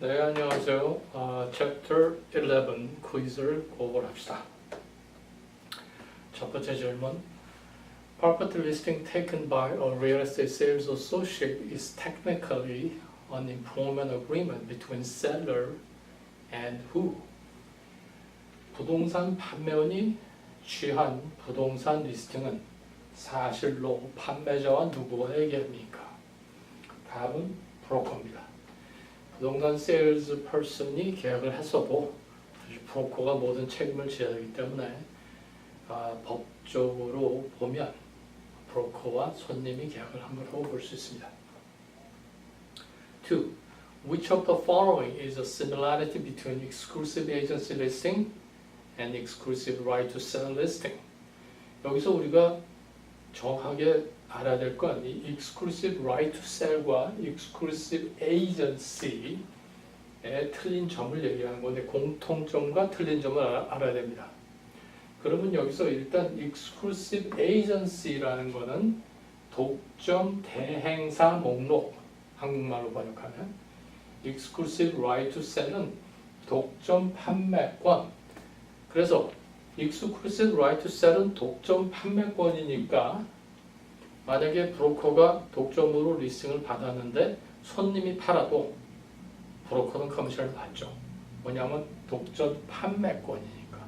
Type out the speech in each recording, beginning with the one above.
네, 안녕하세요. Chapter 11 퀴즈를 공부를 합시다. 첫 번째 질문. Property listing taken by a real estate sales associate is technically an employment agreement between seller and who? 부동산 판매원이 취한 부동산 리스팅은 사실로 판매자와 누구와 얘기합니까? 답은 브로커입니다. 부동산 세일즈 퍼슨이 계약을 했어도 브로커가 모든 책임을 져야 하기 때문에 법적으로 보면 브로커와 손님이 계약을 한 거라고 볼 수 있습니다. 2. Which of the following is a similarity between exclusive agency listing and exclusive right to sell listing? 여기서 우리가 정확하게 알아야 될 건 이 exclusive right to sell과 exclusive agency의 틀린 점을 얘기하는 건데 공통점과 틀린 점을 알아야 됩니다. 그러면 여기서 일단 exclusive agency라는 거는 독점 대행사 목록, 한국말로 번역하면 exclusive right to sell은 독점 판매권. 그래서 exclusive right to sell은 독점 판매권이니까 만약에 브로커가 독점으로 리스팅을 받았는데 손님이 팔아도 브로커는 커미션을 받죠. 뭐냐면 독점 판매권이니까.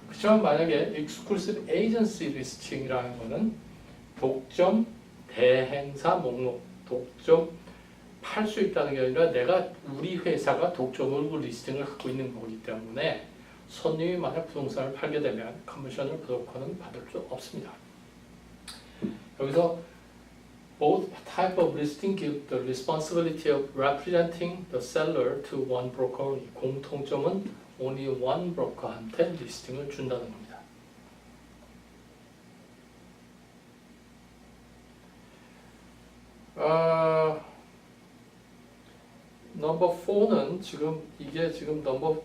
그렇지만 만약에 exclusive agency 리스팅이라는 거는 독점 대행사 목록, 독점 팔 수 있다는 게 아니라 우리 회사가 독점으로 리스팅을 하고 있는 거기 때문에 손님이 만약 부동산을 팔게 되면 커미션을 브로커는 받을 수 없습니다. 여기서 both type of listing give the responsibility of representing the seller to one broker. 공통점은 only one broker한테 리스팅을 준다는 겁니다. 넘버 4는 이게 지금 넘버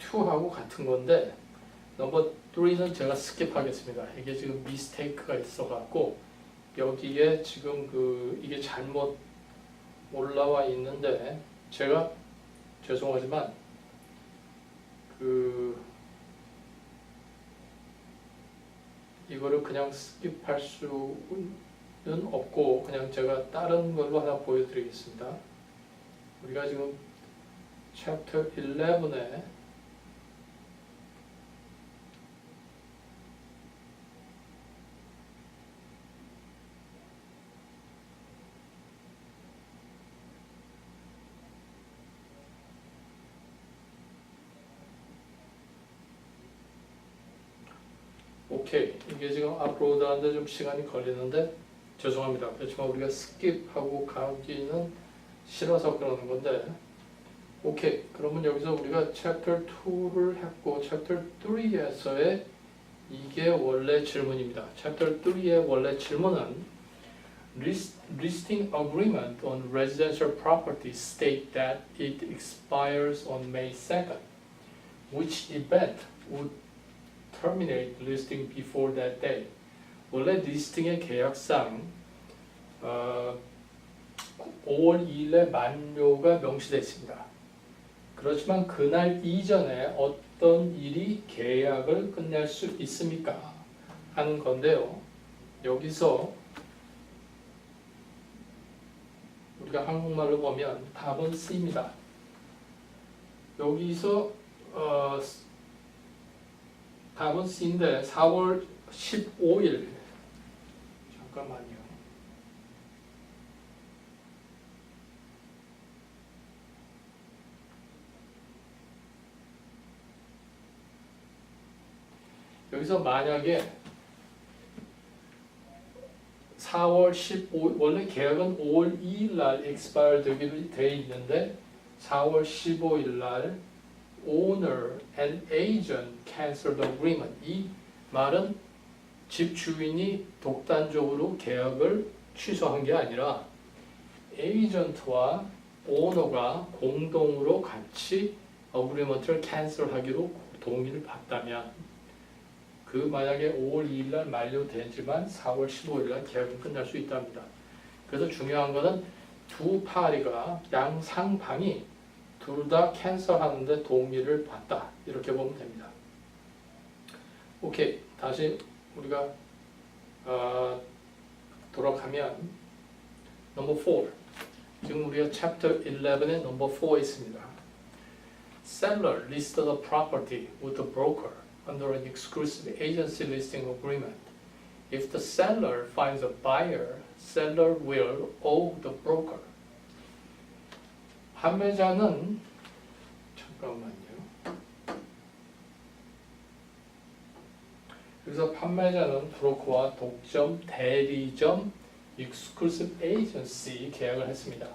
2하고 같은 건데 넘버 3는 제가 스킵하겠습니다. 이게 지금 미스테이크가 있어갖고 여기에 지금 이게 잘못 올라와 있는데 제가 죄송하지만 이거를 그냥 스킵할 수는 없고 그냥 제가 다른 걸로 하나 보여드리겠습니다. 우리가 지금 챕터 11에 오케이. 이게 지금 업로드 하는데 좀 시간이 걸리는데 죄송합니다. 그렇지만 우리가 스킵하고 가기는 싫어서 그러는 건데 오케이. 그러면 여기서 우리가 챕터 2를 했고 챕터 3에서의 이게 원래 질문입니다. 챕터 3의 원래 질문은 Listing agreement on residential property state that it expires on May 2nd. Which event would terminate listing before that day? 원래 리스팅의 계약상 5월 2일에 만료가 명시되어 있습니다. 그렇지만 그날 이전에 어떤 일이 계약을 끝낼 수 있습니까? 하는 건데요. 여기서 우리가 한국말로 보면 답은 C입니다. 여기서 답은 C인데 4월 15일 잠깐만요. 여기서 만약에 4월 15일 원래 계약은 5월 2일 날 expire 되기로 돼 있는데 4월 15일 날 owner and agent cancel the agreement. 이 말은 집주인이 독단적으로 계약을 취소한 게 아니라 에이전트와 오너가 공동으로 같이 어그리먼트를 캔슬하기로 동의를 받다면 만약에 5월 2일 날 만료되지만 4월 15일 날 계약은 끝날 수 있답니다. 그래서 중요한 것은 두 파리가 양상방이 둘 다 캔슬하는데 도움을 받다. 이렇게 보면 됩니다. 오케이. 다시 우리가 돌아가면 넘버 4. 지금 우리가 챕터 11의 넘버 4에 있습니다. Seller lists the property with the broker under an exclusive agency listing agreement. If the seller finds a buyer, seller will owe the broker. 판매자는 잠깐만요. 그래서 판매자는 브로커와 독점, 대리점, exclusive agency 계약을 했습니다.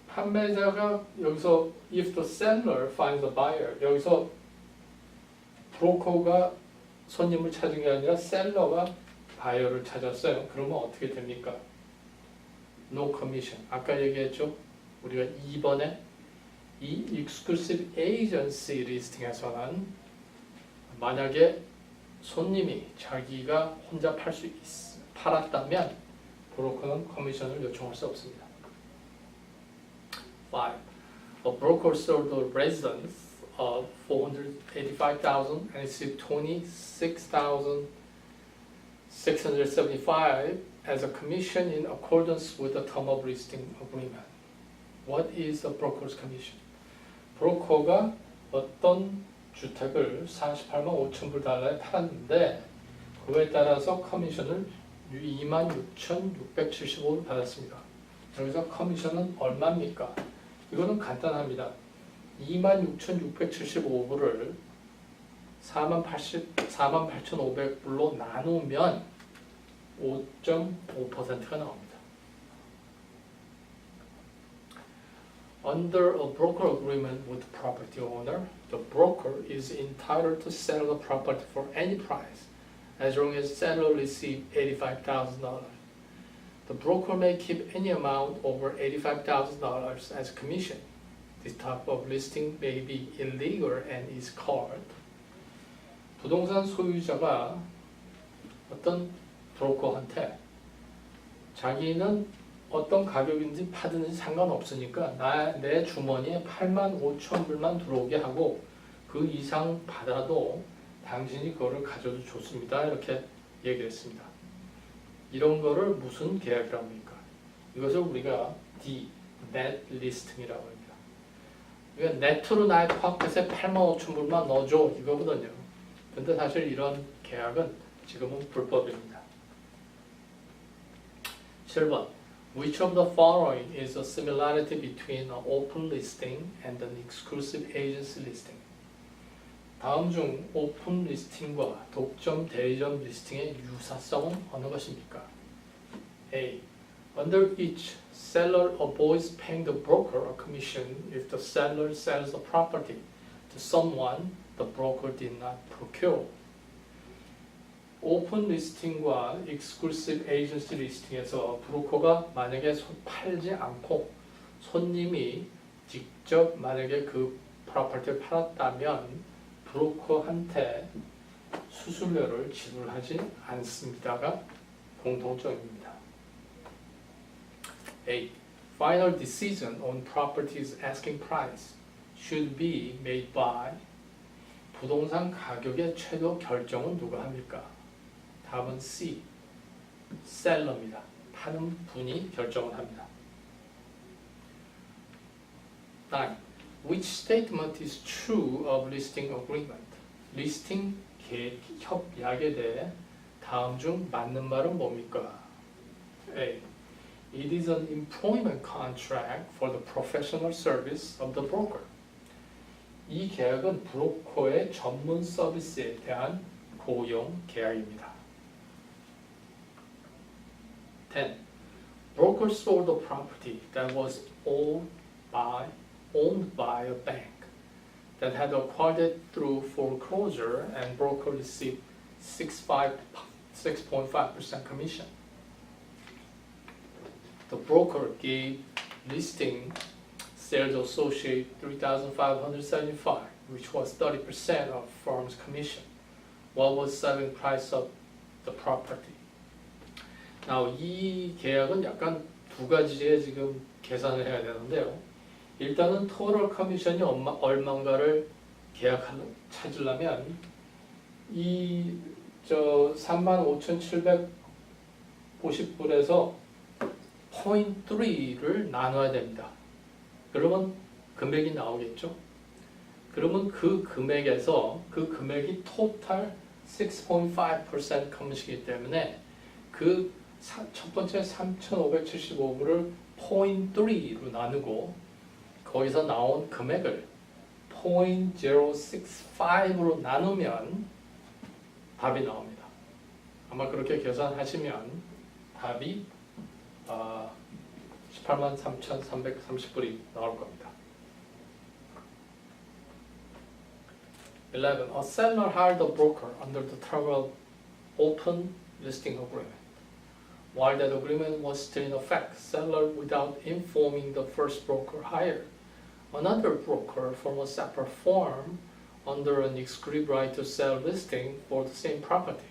판매자가 여기서 if the seller finds a buyer, 여기서 브로커가 손님을 찾은 게 아니라 셀러가 바이어를 찾았어요. 그러면 어떻게 됩니까? No commission. 아까 얘기했죠? 우리가 2번에 이 exclusive agency listing에서는 만약에 손님이 자기가 혼자 팔았다면 브로커는 커미션을 요청할 수 없습니다. 5. A broker sold a residence of $485,000 and received $26,675 as a commission in accordance with the term of listing agreement. What is a broker's commission? 브로커가 어떤 주택을 48만 5천 불 달러에 팔았는데 그거에 따라서 커미션을 26,675를 받았습니다. 여기서 커미션은 얼마입니까? 이거는 간단합니다. 26,675불을 48,500불로 나누면 5.5%가 나옵니다. Under a broker agreement with the property owner, the broker is entitled to sell the property for any price as long as seller receives $85,000. The broker may keep any amount over $85,000 as commission. This type of listing may be illegal and is called. 부동산 소유자가 어떤 브로커한테 자기는 어떤 가격인지 파든지 상관없으니까 내 주머니에 8만 5천 불만 들어오게 하고 그 이상 받아도 당신이 그거를 가져도 좋습니다. 이렇게 얘기를 했습니다. 이런 거를 무슨 계약이라고 합니까? 이것을 우리가 net listing이라고 합니다. 그러니까 네트로 나의 포켓에 8만 5천 불만 넣어줘 이거거든요. 근데 사실 이런 계약은 지금은 불법입니다. 7번. Which of the following is a similarity between an open listing and an exclusive agency listing? 다음 중 오픈 리스팅과 독점 대리점 리스팅의 유사성은 어느 것입니까? A. Under each, seller avoids paying the broker a commission if the seller sells the property to someone the broker did not procure. 오픈 리스팅과 익스클루시브 에이전시 리스팅에서 브로커가 만약에 팔지 않고 손님이 직접 만약에 그 프로퍼티를 팔았다면 브로커한테 수수료를 지불하지 않습니다가 공통점입니다. A. Final decision on property's asking price should be made by. 부동산 가격의 최고 결정은 누가 합니까? 답은 C. 셀러입니다. 파는 분이 결정을 합니다. 9. Which statement is true of listing agreement? 리스팅 협약에 대해 다음 중 맞는 말은 뭡니까? A. It is an employment contract for the professional service of the broker. 이 계약은 브로커의 전문 서비스에 대한 고용 계약입니다. 10. Broker sold a property that was owned by a bank that had acquired it through foreclosure and broker received 6.5% commission. The broker gave listing sales associate $3,575, which was 30% of firm's commission. What was selling price of the property? Now, 이 계약은 약간 두 가지에 지금 계산을 해야 되는데요. 일단은 토럴 커미션이 얼마인가를 찾으려면 이 35,750불에서 0.3를 나눠야 됩니다. 그러면 금액이 나오겠죠. 그러면 그 금액에서 그 금액이 토탈 6.5% 커미션이기 때문에 그 첫 번째 3,575불을 0.3로 나누고 거기서 나온 금액을 0.065로 나누면 답이 나옵니다. 아마 그렇게 계산하시면 답이 183,330불이 나올 겁니다. 11. A seller hired a broker under the term of open listing agreement. While that agreement was still in effect, seller, without informing the first broker, hired another broker from a separate firm under an exclusive right to sell listing for the same property.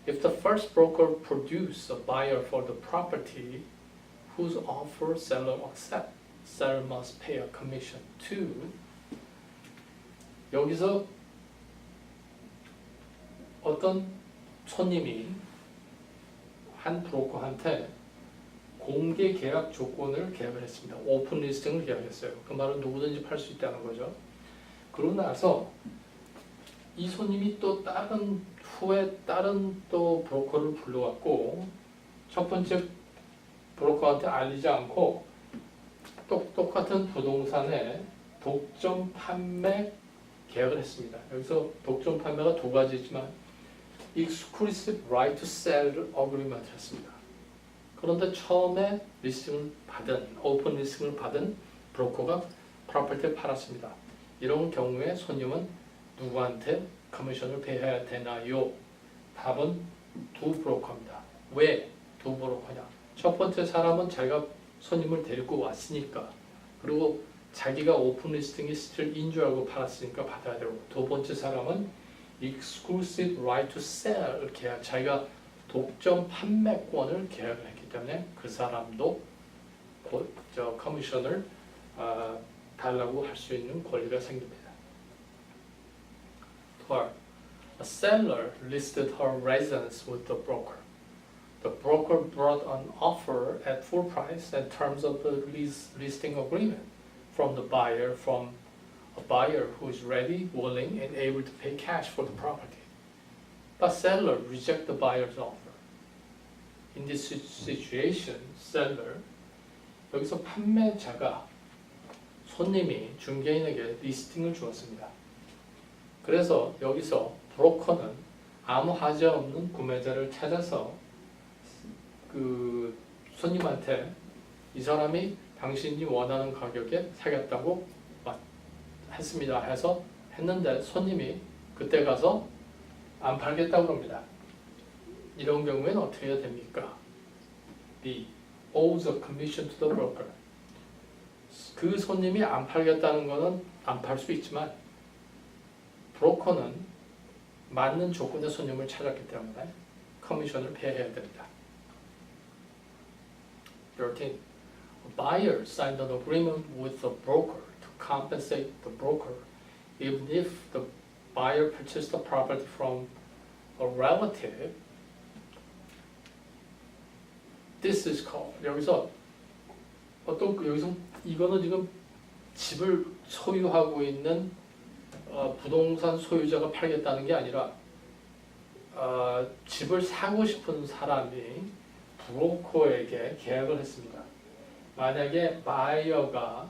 If the first broker produced a buyer for the property whose offer seller accepts, seller must pay a commission to. 여기서 어떤 손님이 한 브로커한테 공개 계약 조건을 계약을 했습니다. 오픈 리스팅을 계약했어요. 그 말은 누구든지 팔 수 있다는 거죠. 그러고 나서 이 손님이 또 후에 다른 또 브로커를 불러갖고 첫 번째 브로커한테 알리지 않고 똑같은 부동산에 독점 판매 계약을 했습니다. 여기서 독점 판매가 두 가지지만 exclusive right to sell agreement 했습니다. 그런데 처음에 오픈 리스팅을 받은 브로커가 프로퍼티를 팔았습니다. 이런 경우에 손님은 누구한테 커미션을 배해야 되나요? 답은 두 브로커입니다. 왜 두 브로커냐? 첫 번째 사람은 자기가 손님을 데리고 왔으니까, 그리고 자기가 오픈 리스팅이 스틸인 줄 알고 팔았으니까 받아야 되고, 두 번째 사람은 exclusive right to sell 계약, 자기가 독점 판매권을 계약을 했기 때문에 그 사람도 커미션을 달라고 할 수 있는 권리가 생깁니다. 12. A seller listed her residence with the broker. The broker brought an offer at full price and terms of the listing agreement from a buyer who is ready, willing, and able to pay cash for the property. But seller rejected the buyer's offer. In this situation, seller, 여기서 판매자가 손님이 중개인에게 리스팅을 주었습니다. 그래서 여기서 브로커는 아무 하자 없는 구매자를 찾아서 그 손님한테 이 사람이 당신이 원하는 가격에 사겠다고 했습니다 해서 했는데 손님이 그때 가서 안 팔겠다고 합니다. 이런 경우에는 어떻게 해야 됩니까? B. Owes a commission to the broker. 그 손님이 안 팔겠다는 거는 안 팔 수 있지만 브로커는 맞는 조건의 손님을 찾았기 때문에 커미션을 배해야 됩니다. 13. A buyer signed an agreement with the broker to compensate the broker even if the buyer purchased the property from a relative. This is called. 여기서 이거는 지금 집을 소유하고 있는 부동산 소유자가 팔겠다는 게 아니라 집을 사고 싶은 사람이 브로커에게 계약을 했습니다. 만약에 바이어가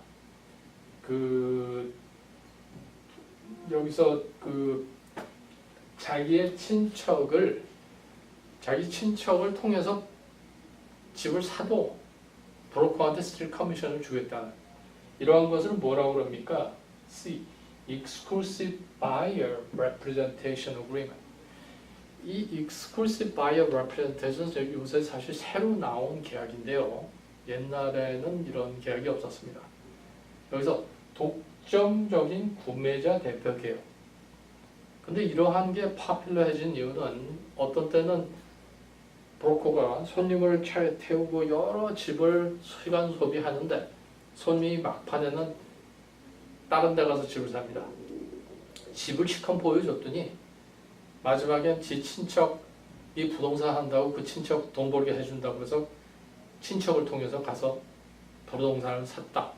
여기서 자기 친척을 통해서 집을 사도 브로커한테 스틸 커미션을 주겠다. 이러한 것을 뭐라고 그럽니까? C. Exclusive Buyer Representation Agreement. 이 Exclusive Buyer Representation 요새 사실 새로 나온 계약인데요. 옛날에는 이런 계약이 없었습니다. 여기서 독점적인 구매자 대표 계약. 근데 이러한 게 파퓰러해진 이유는 어떤 때는 브로커가 손님을 차에 태우고 여러 집을 시간 소비하는데 손님이 막판에는 다른 데 가서 집을 삽니다. 집을 실컷 보여줬더니 마지막엔 지 친척이 부동산 한다고 그 친척 돈 벌게 해준다고 해서 친척을 통해서 가서 부동산을 샀다.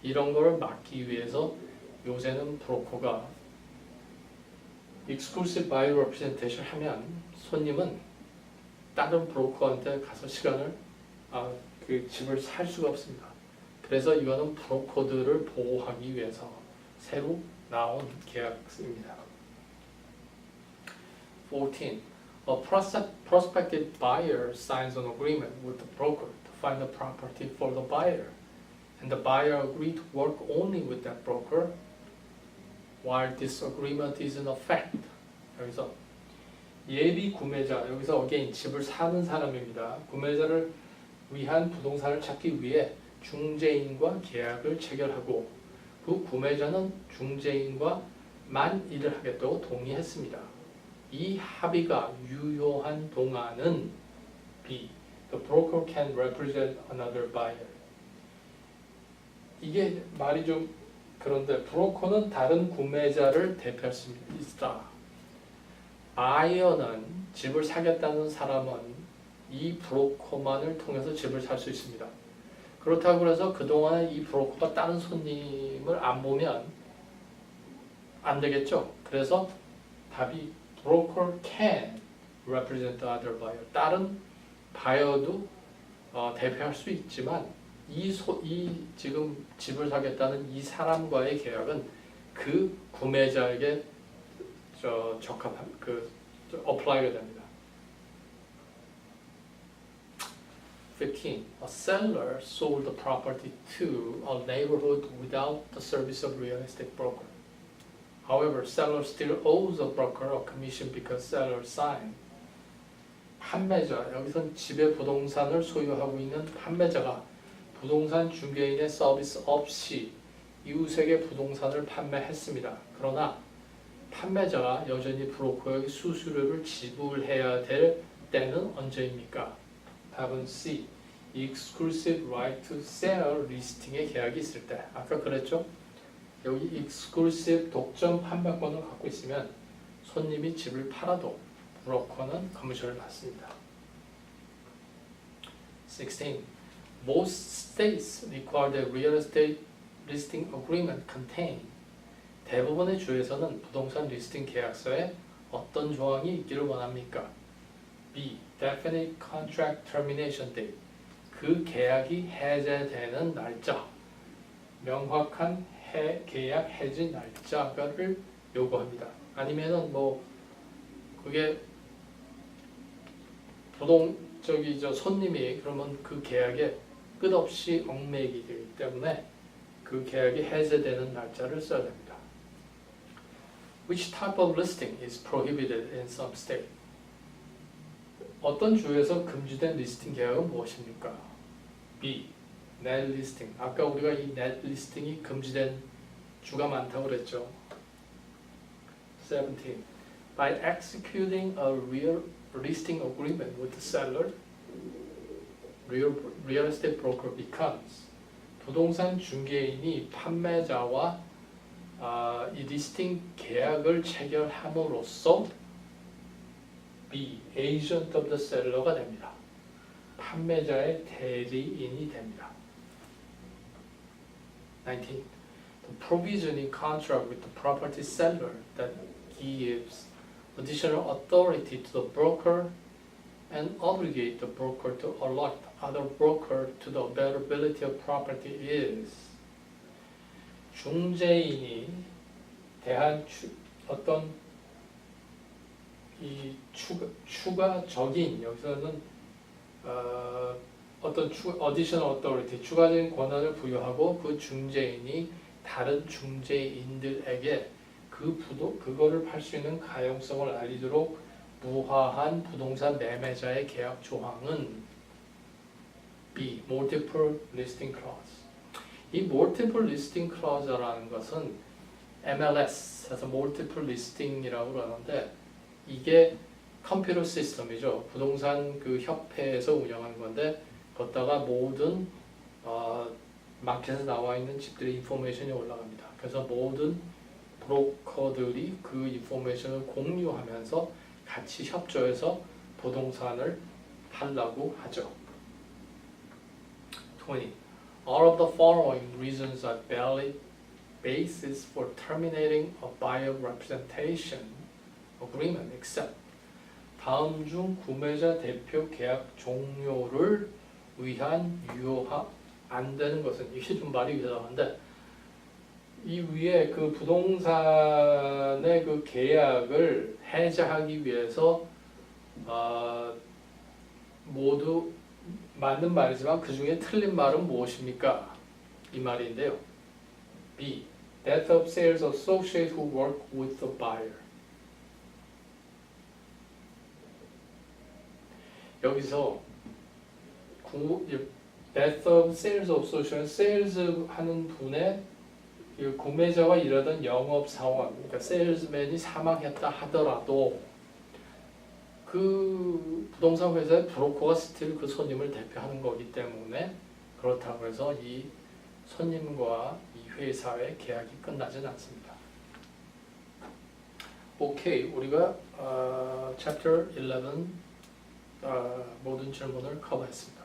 이런 거를 막기 위해서 요새는 브로커가 exclusive buyer representation 하면 손님은 다른 브로커한테 가서 그 집을 살 수가 없습니다. 그래서 이거는 브로커들을 보호하기 위해서 새로 나온 계약서입니다. 14. A prospective buyer signs an agreement with the broker to find the property for the buyer, and the buyer agreed to work only with that broker while this agreement is in effect. 여기서 예비 구매자, 여기서 again 집을 사는 사람입니다. 구매자를 위한 부동산을 찾기 위해 중개인과 계약을 체결하고 그 구매자는 중개인과만 일을 하겠다고 동의했습니다. 이 합의가 유효한 동안은 B. The broker can represent another buyer. 이게 말이 좀 그런데 브로커는 다른 구매자를 대표할 수 있다. 바이어는 집을 사겠다는 사람은 이 브로커만을 통해서 집을 살 수 있습니다. 그렇다고 해서 그동안에 이 브로커가 다른 손님을 안 보면 안 되겠죠. 그래서 답이 broker can represent the other buyer. 다른 바이어도 대표할 수 있지만 이 지금 집을 사겠다는 이 사람과의 계약은 그 구매자에게 적합한 apply가 됩니다. 15. A seller sold the property to a neighborhood without the service of real estate broker. However, seller still owes a broker a commission because seller signed. 판매자, 여기선 집의 부동산을 소유하고 있는 판매자가 부동산 중개인의 서비스 없이 이웃에게 부동산을 판매했습니다. 그러나 판매자가 여전히 브로커에게 수수료를 지불해야 될 때는 언제입니까? 답은 C. exclusive right to sell 리스팅의 계약이 있을 때. 아까 그랬죠? 여기 exclusive 독점 판매권을 갖고 있으면 손님이 집을 팔아도 브로커는 커미션을 받습니다. 16. Most states require the real estate listing agreement contain. 대부분의 주에서는 부동산 리스팅 계약서에 어떤 조항이 있기를 원합니까? B. Definite contract termination date. 그 계약이 해제되는 날짜. 명확한 계약 해지 날짜를 요구합니다. 아니면은 그게 손님이 그러면 그 계약에 끝없이 얽매이기 되기 때문에 그 계약이 해제되는 날짜를 써야 됩니다. Which type of listing is prohibited in some state? 어떤 주에서 금지된 리스팅 계약은 무엇입니까? B. net listing. 아까 우리가 이 net listing이 금지된 주가 많다고 그랬죠. 17. By executing a real listing agreement with the seller, real estate broker becomes. 부동산 중개인이 판매자와 이 리스팅 계약을 체결함으로써 B. agent of the seller가 됩니다. 판매자의 대리인이 됩니다. 19. The provision in contract with the property seller that gives additional authority to the broker and obligate the broker to allot other broker to the availability of property is. 중개인이 대한 어떤 이 추가적인 여기서는 어떤 additional authority 추가적인 권한을 부여하고 그 중개인이 다른 중개인들에게 그거를 팔 수 있는 가용성을 알리도록 무화한 부동산 매매자의 계약 조항은 B. Multiple Listing Clause. 이 Multiple Listing Clause라는 것은 MLS에서 Multiple Listing이라고 그러는데 이게 컴퓨터 시스템이죠. 부동산 그 협회에서 운영하는 건데 거기다가 모든 마켓에 나와 있는 집들의 인포메이션이 올라갑니다. 그래서 모든 브로커들이 그 인포메이션을 공유하면서 같이 협조해서 부동산을 하려고 하죠. 20. All of the following reasons are valid basis for terminating a buyer representation agreement except 다음 중 구매자 대표 계약 종료를 위한 유효하 안 되는 것은 이게 좀 말이 이상한데 이 위에 그 부동산의 그 계약을 해제하기 위해서 모두 맞는 말이지만 그 중에 틀린 말은 무엇입니까? 이 말인데요. B. Death of sales associate who work with the buyer. 여기서 Death of sales associate, sales 하는 분의 구매자와 일하던 영업 사원, 그러니까 세일즈맨이 사망했다 하더라도 그 부동산 회사의 브로커가 스틸 그 손님을 대표하는 거기 때문에 그렇다고 해서 이 손님과 이 회사의 계약이 끝나진 않습니다. 오케이, 우리가 Chapter 11 모든 질문을 커버했습니다.